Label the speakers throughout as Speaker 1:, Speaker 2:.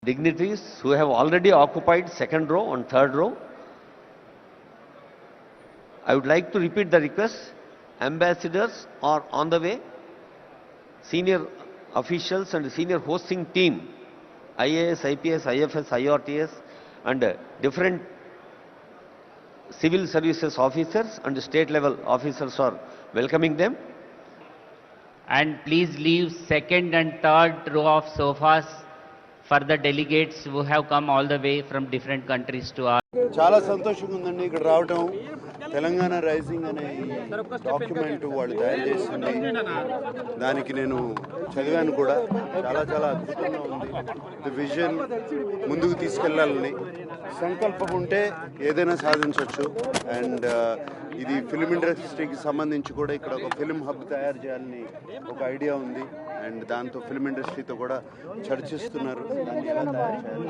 Speaker 1: dignitaries who have already occupied second row and third row. I would like to repeat the request. Ambassadors are on the way. Senior officials and senior hosting team, IAS, IPS, IFS, IRTS and different civil services officers and state level officers are welcoming them.
Speaker 2: And please leave second and third row of sofas for the delegates who have come all the way from different countries to our.
Speaker 3: చాలా సంతోషంగా ఉందండి ఇక్కడ రావటం. Telangana rising అనే document వాళ్ళు తయారు చేసింది, దానికి నేను చదివాను కూడా. చాలా చాలా అద్భుతంగా ఉంది. ది విజన్ ముందుకు తీసుకెళ్లాలని సంకల్పం ఉంటే ఏదైనా సాధించవచ్చు. అండ్ ఇది ఫిల్మ్ ఇండస్ట్రీకి సంబంధించి కూడా ఇక్కడ ఒక ఫిల్మ్ హబ్ తయారు చేయాలని ఒక ఐడియా ఉంది. అండ్ దాంతో ఫిల్మ్ ఇండస్ట్రీతో కూడా చర్చిస్తున్నారు దాన్ని ఎలా తయారు చేయాలి.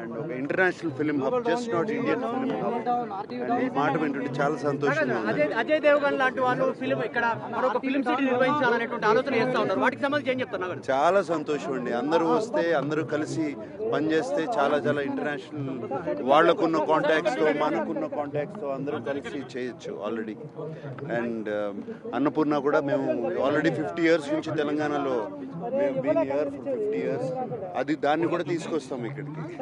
Speaker 3: అండ్ ఒక international film hub, just not Indian film hub. And ఈ మాట వింటుంటే చాలా సంతోషంగా ఉంది.
Speaker 4: అజయ్ దేవగన్ లాంటి వాళ్ళు ఫిల్మ్ ఇక్కడ మరొక ఫిల్మ్ సిటీ నిర్వహించాలనేటువంటి ఆలోచన చేస్తా ఉన్నారు. వాటికి సంబంధించి ఏం చెప్తున్నారు?
Speaker 3: చాలా సంతోషం అండి. అందరూ వస్తే, అందరూ కలిసి పనిచేస్తే చాలా చాలా ఇంటర్నేషనల్ వాళ్ళకున్న కాంటాక్ట్స్తో, మనకున్న కాంటాక్ట్స్తో అందరూ కలిసి చేయొచ్చు ఆల్రెడీ. అండ్ అన్నపూర్ణ కూడా మేము ఆల్రెడీ 50 years నుంచి తెలంగాణలో మేము బీన్ హియర్ ఫర్ 50 years. అది దాన్ని కూడా తీసుకొస్తాం ఇక్కడికి.